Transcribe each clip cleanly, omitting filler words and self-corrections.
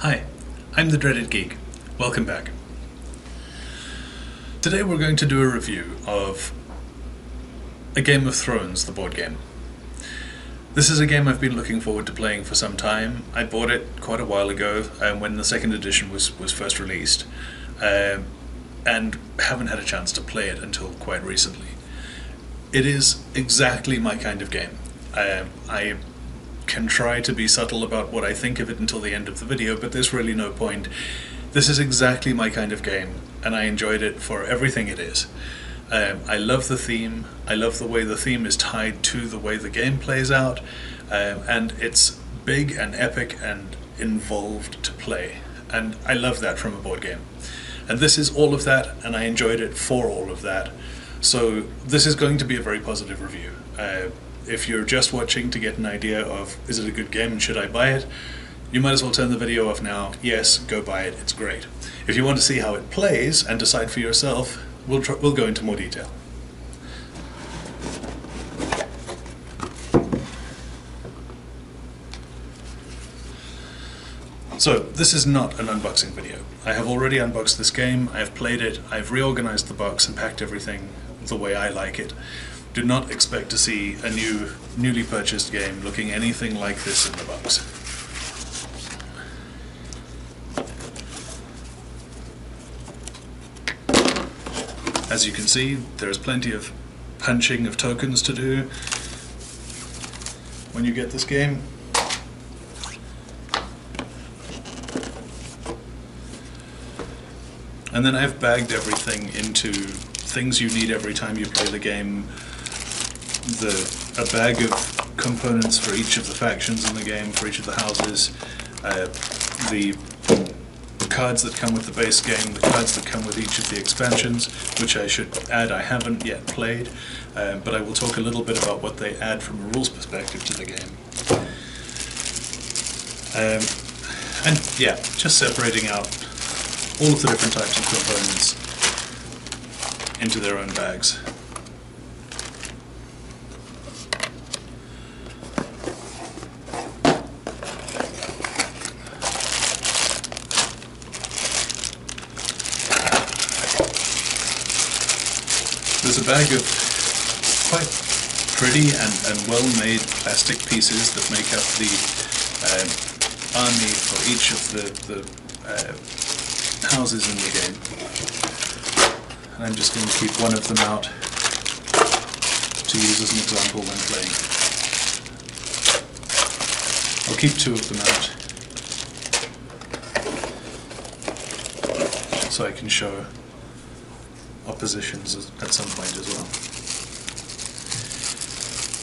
Hi, I'm the Dreaded Geek. Welcome back. Today we're going to do a review of A Game of Thrones, the board game. This is a game I've been looking forward to playing for some time. I bought it quite a while ago when the second edition was first released, and haven't had a chance to play it until quite recently. It is exactly my kind of game. I can try to be subtle about what I think of it until the end of the video, but there's really no point. This is exactly my kind of game, and I enjoyed it for everything it is. I love the theme, I love the way the theme is tied to the way the game plays out, and it's big and epic and involved to play, and I love that from a board game. And this is all of that, and I enjoyed it for all of that. So this is going to be a very positive review. If you're just watching to get an idea of, is it a good game and should I buy it, you might as well turn the video off now. Yes, go buy it, it's great. If you want to see how it plays and decide for yourself, we'll go into more detail. So, this is not an unboxing video. I have already unboxed this game, I have played it, I've reorganized the box and packed everything the way I like it. Do not expect to see a newly purchased game looking anything like this in the box. As you can see, there's plenty of punching of tokens to do when you get this game. And then I've bagged everything into things you need every time you play the game. A bag of components for each of the factions in the game, for each of the houses, the cards that come with the base game, the cards that come with each of the expansions, which I should add I haven't yet played, but I will talk a little bit about what they add from a rules perspective to the game. And yeah, just separating out all of the different types of components into their own bags. There's a bag of quite pretty and well-made plastic pieces that make up the army for each of the houses in the game. And I'm just going to keep one of them out to use as an example when playing. I'll keep two of them out so I can show oppositions at some point as well.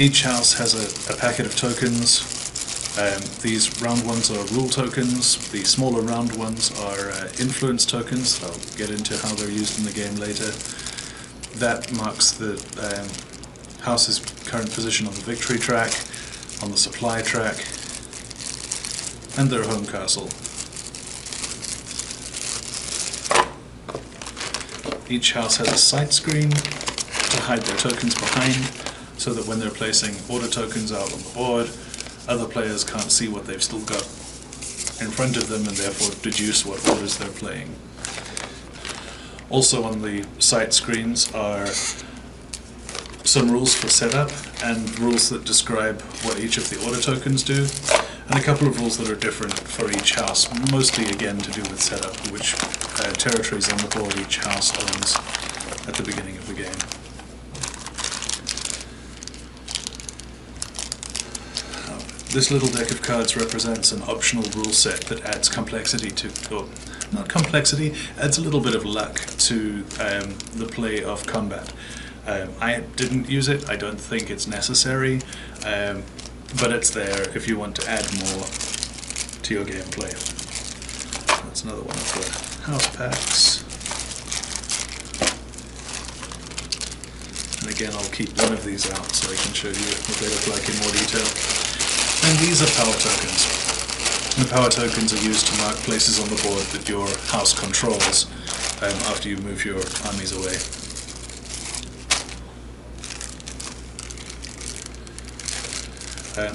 Each house has a packet of tokens. These round ones are rule tokens, the smaller round ones are influence tokens. I'll get into how they're used in the game later. That marks the house's current position on the victory track, on the supply track, and their home castle. Each house has a sight screen to hide their tokens behind, so that when they're placing order tokens out on the board, other players can't see what they've still got in front of them and therefore deduce what orders they're playing. Also on the sight screens are some rules for setup and rules that describe what each of the order tokens do, and a couple of rules that are different for each house, mostly again to do with setup, which territories on the board each house owns at the beginning of the game. This little deck of cards represents an optional rule set that adds complexity to, or not complexity, adds a little bit of luck to the play of combat. I didn't use it, I don't think it's necessary, but it's there if you want to add more to your gameplay. That's another one of the house packs. And again, I'll keep one of these out so I can show you what they look like in more detail. And these are power tokens. The power tokens are used to mark places on the board that your house controls after you move your armies away.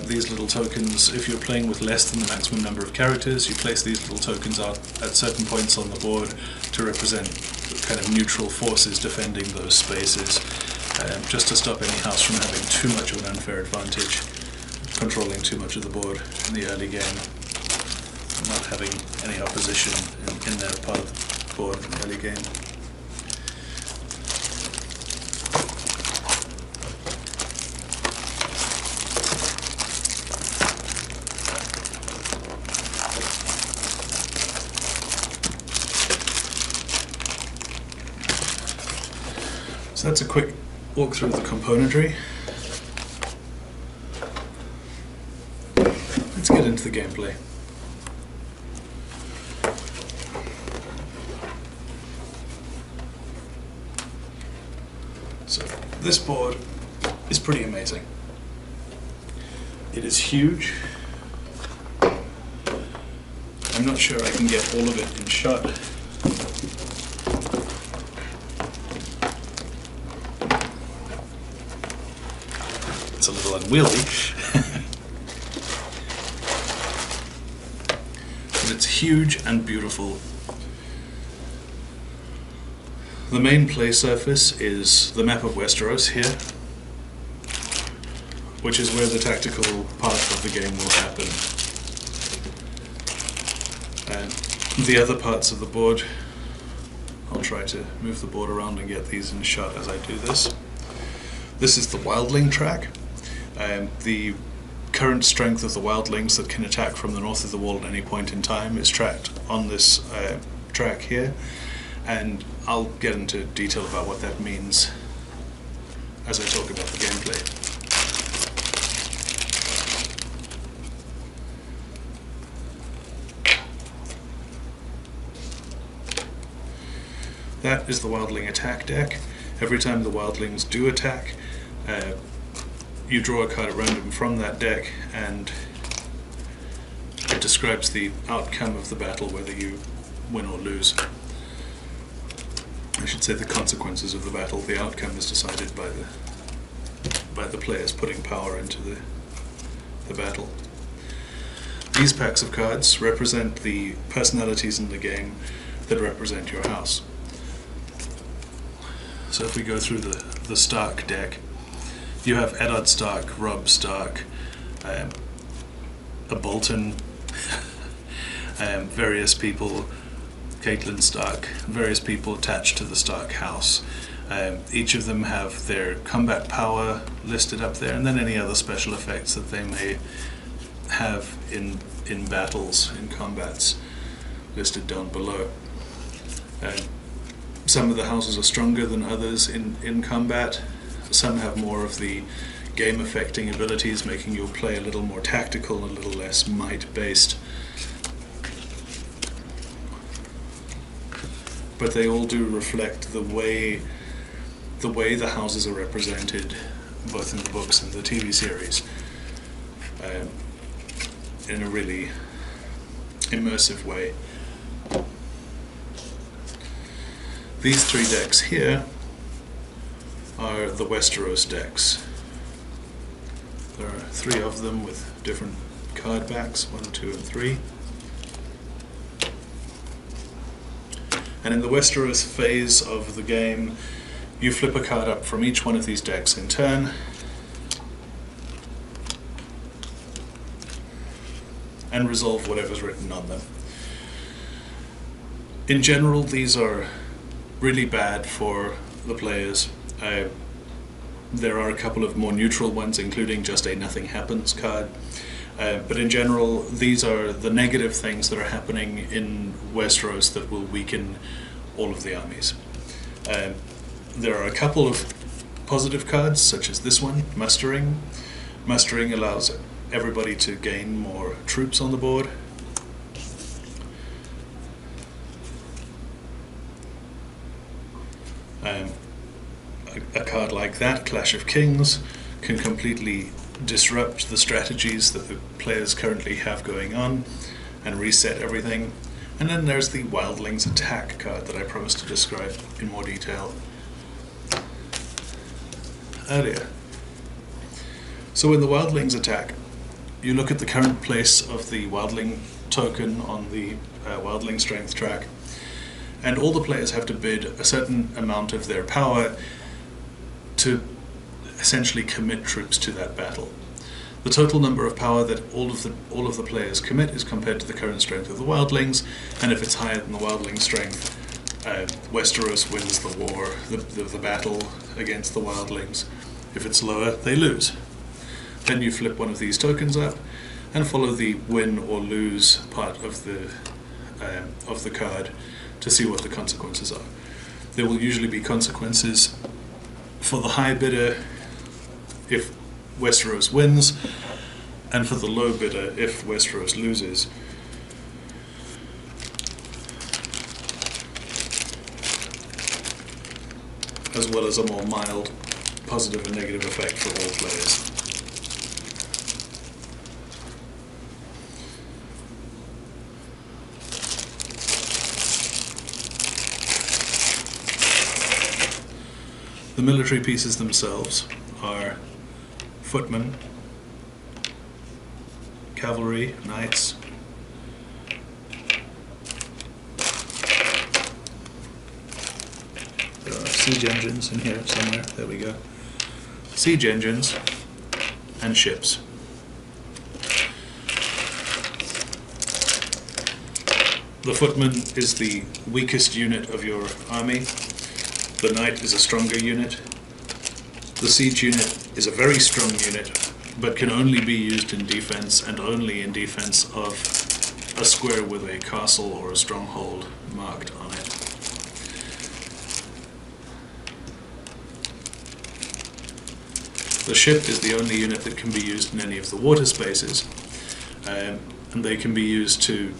These little tokens, if you're playing with less than the maximum number of characters, you place these little tokens out at certain points on the board to represent kind of neutral forces defending those spaces, just to stop any house from having too much of an unfair advantage, controlling too much of the board in the early game, not having any opposition in their part of the board in the early game. So that's a quick walkthrough of the componentry. Let's get into the gameplay. So this board is pretty amazing. It is huge. I'm not sure I can get all of it in shot. It's a little unwieldy. But it's huge and beautiful. The main play surface is the map of Westeros here, which is where the tactical part of the game will happen. And the other parts of the board, I'll try to move the board around and get these in shot as I do this. This is the wildling track. The current strength of the wildlings that can attack from the north of the wall at any point in time is tracked on this track here, and I'll get into detail about what that means as I talk about the gameplay. That is the wildling attack deck. Every time the wildlings do attack, you draw a card at random from that deck, and it describes the outcome of the battle, whether you win or lose. I should say the consequences of the battle. The outcome is decided by the players putting power into the battle. These packs of cards represent the personalities in the game that represent your house. So if we go through the Stark deck, you have Eddard Stark, Robb Stark, a Bolton, various people, Caitlin Stark, various people attached to the Stark house. Each of them have their combat power listed up there, and then any other special effects that they may have in battles, in combats, listed down below. Some of the houses are stronger than others in combat. Some have more of the game-affecting abilities, making your play a little more tactical, a little less might-based. But they all do reflect the way the houses are represented, both in the books and the TV series, in a really immersive way. These three decks here are the Westeros decks. There are three of them with different card backs, 1, 2, and 3. And in the Westeros phase of the game, you flip a card up from each one of these decks in turn, and resolve whatever's written on them. In general, these are really bad for the players. There are a couple of more neutral ones, including just a nothing happens card. But in general, these are the negative things that are happening in Westeros that will weaken all of the armies. There are a couple of positive cards, such as this one, Mustering. Mustering allows everybody to gain more troops on the board. A card like that, Clash of Kings, can completely disrupt the strategies that the players currently have going on and reset everything. And then there's the Wildlings Attack card that I promised to describe in more detail earlier. So when the Wildlings attack, you look at the current place of the wildling token on the wildling strength track, and all the players have to bid a certain amount of their power to essentially commit troops to that battle. The total number of power that all of the players commit is compared to the current strength of the wildlings, and if it's higher than the wildling strength, Westeros wins the war, the battle against the wildlings. If it's lower, they lose. Then you flip one of these tokens up and follow the win or lose part of the card to see what the consequences are. There will usually be consequences for the high bidder if Westeros wins, and for the low bidder if Westeros loses. As well as a more mild positive and negative effect for all players. The military pieces themselves are footmen, cavalry, knights, there are siege engines in here somewhere, there we go, siege engines and ships. The footman is the weakest unit of your army. The knight is a stronger unit. The siege unit is a very strong unit, but can only be used in defense, and only in defense of a square with a castle or a stronghold marked on it. The ship is the only unit that can be used in any of the water spaces, and they can be used to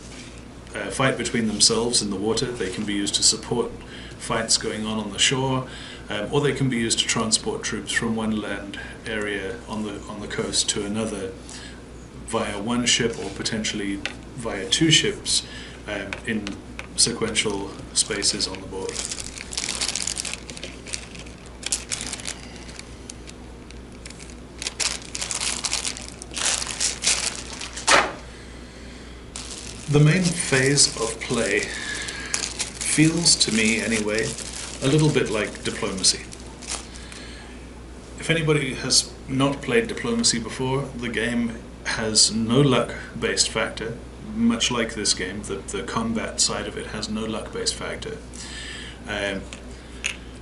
fight between themselves in the water. They can be used to support fights going on the shore, or they can be used to transport troops from one land area on the coast to another via one ship, or potentially via two ships in sequential spaces on the board. The main phase of play feels, to me anyway, a little bit like diplomacy. If anybody has not played diplomacy before, the game has no luck-based factor. Much like this game, the combat side of it has no luck-based factor.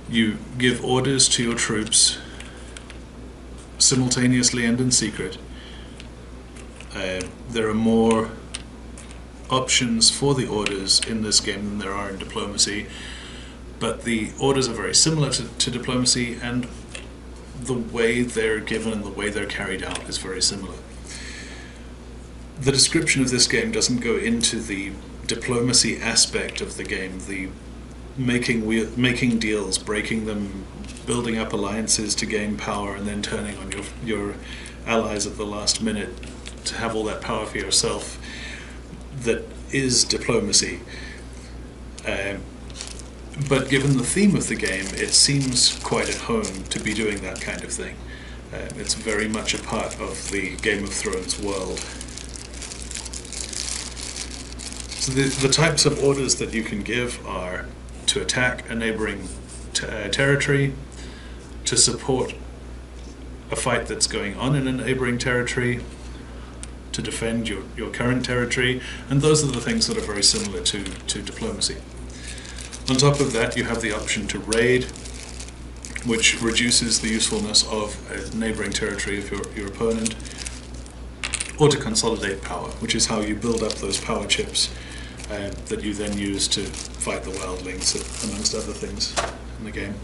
You give orders to your troops simultaneously and in secret. There are more options for the orders in this game than there are in diplomacy, but the orders are very similar to diplomacy, and the way they're given and the way they're carried out is very similar. The description of this game doesn't go into the diplomacy aspect of the game, the making deals, breaking them, building up alliances to gain power, and then turning on your allies at the last minute to have all that power for yourself. That is diplomacy. But given the theme of the game, it seems quite at home to be doing that kind of thing. It's very much a part of the Game of Thrones world. So the types of orders that you can give are to attack a neighboring territory, to support a fight that's going on in a neighboring territory, to defend your current territory, and those are the things that are very similar to diplomacy. On top of that, you have the option to raid, which reduces the usefulness of a neighboring territory of your opponent, or to consolidate power, which is how you build up those power chips that you then use to fight the wildlings, amongst other things in the game.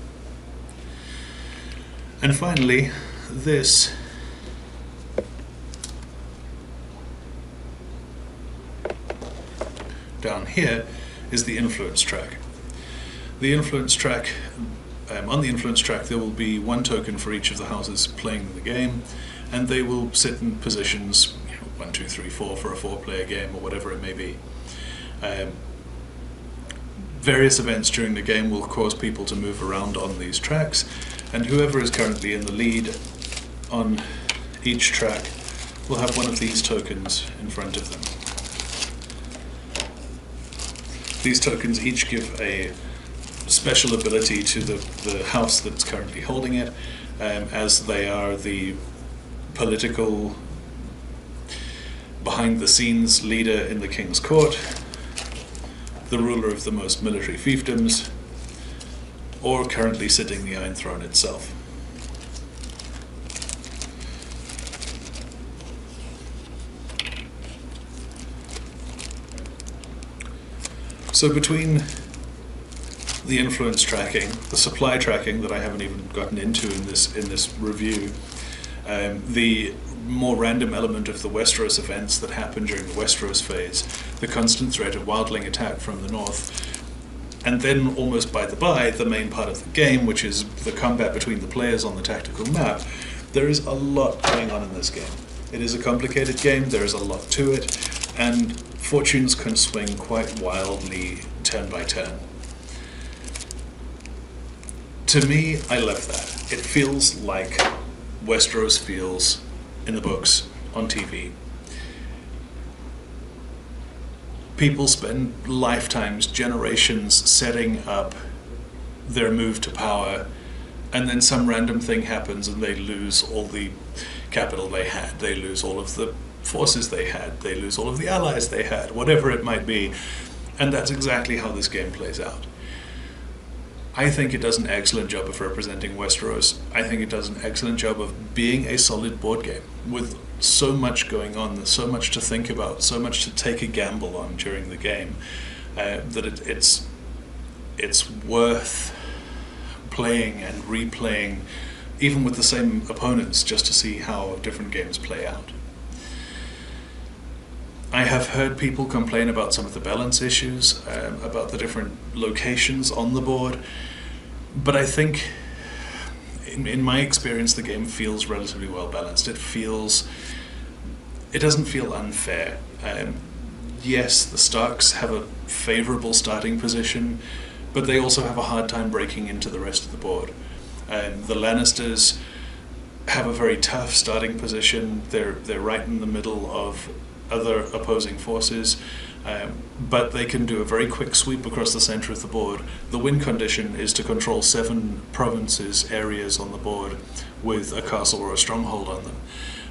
And finally, this down here is the influence track. The influence track, on the influence track there will be one token for each of the houses playing the game, and they will sit in positions 1, 2, 3, 4 for a 4-player game, or whatever it may be. Various events during the game will cause people to move around on these tracks, and whoever is currently in the lead on each track will have one of these tokens in front of them. These tokens each give a special ability to the house that's currently holding it, as they are the political behind-the-scenes leader in the king's court, the ruler of the most military fiefdoms, or currently sitting the Iron Throne itself. So between the influence tracking, the supply tracking that I haven't even gotten into in this review, the more random element of the Westeros events that happen during the Westeros phase, the constant threat of wildling attack from the north, and then almost by the by, the main part of the game, which is the combat between the players on the tactical map, there is a lot going on in this game. It is a complicated game, there is a lot to it, and fortunes can swing quite wildly turn by turn. To me, I love that. It feels like Westeros feels in the books, on TV. People spend lifetimes, generations setting up their move to power, and then some random thing happens and they lose all the capital they had, they lose all of the forces they had, they lose all of the allies they had, whatever it might be, and that's exactly how this game plays out. I think it does an excellent job of representing Westeros. I think it does an excellent job of being a solid board game with so much going on, there's so much to think about, so much to take a gamble on during the game, that it's worth playing and replaying, even with the same opponents, just to see how different games play out. I have heard people complain about some of the balance issues, about the different locations on the board, but I think, in my experience, the game feels relatively well balanced. It doesn't feel unfair. Yes, the Starks have a favourable starting position, but they also have a hard time breaking into the rest of the board. The Lannisters have a very tough starting position. They're right in the middle of other opposing forces, but they can do a very quick sweep across the center of the board. The win condition is to control 7 provinces, areas on the board with a castle or a stronghold on them.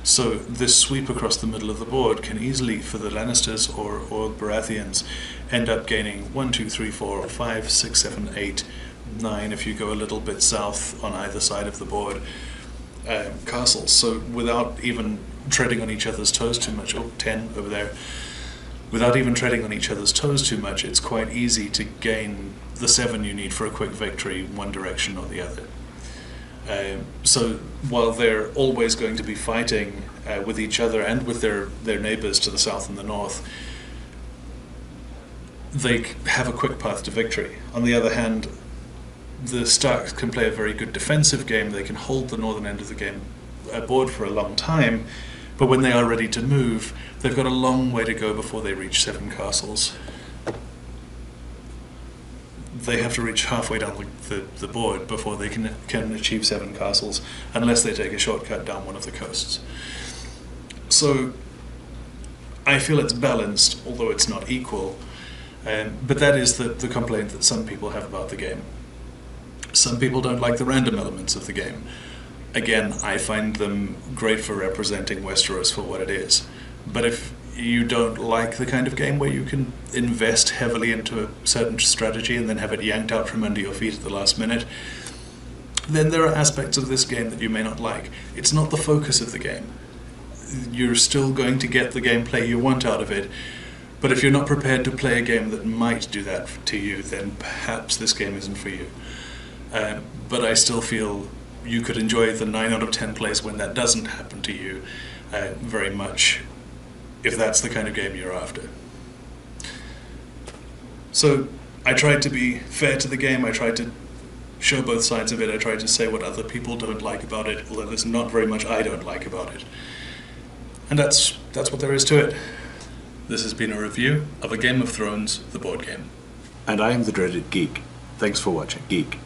So this sweep across the middle of the board can easily, for the Lannisters or Baratheons, end up gaining 1, 2, 3, 4, 5, 6, 7, 8, 9 if you go a little bit south on either side of the board, castles. So without even treading on each other's toes too much, 10 over there, without even treading on each other's toes too much, it's quite easy to gain the 7 you need for a quick victory, one direction or the other. So while they're always going to be fighting with each other and with their neighbors to the south and the north, they have a quick path to victory. On the other hand, the Starks can play a very good defensive game. They can hold the northern end of the game board for a long time, but when they are ready to move, they've got a long way to go before they reach 7 castles. They have to reach halfway down the board before they can achieve 7 castles, unless they take a shortcut down one of the coasts. So I feel it's balanced, although it's not equal, but that is the complaint that some people have about the game. Some people don't like the random elements of the game. Again, I find them great for representing Westeros for what it is. But if you don't like the kind of game where you can invest heavily into a certain strategy and then have it yanked out from under your feet at the last minute, then there are aspects of this game that you may not like. It's not the focus of the game. You're still going to get the gameplay you want out of it, but if you're not prepared to play a game that might do that to you, then perhaps this game isn't for you. But I still feel you could enjoy the 9 out of 10 plays when that doesn't happen to you very much, if that's the kind of game you're after. So I tried to be fair to the game. I tried to show both sides of it. I tried to say what other people don't like about it, although there's not very much I don't like about it. And that's what there is to it. This has been a review of A Game of Thrones, the board game. And I am the Dreaded Geek. Thanks for watching. Geek.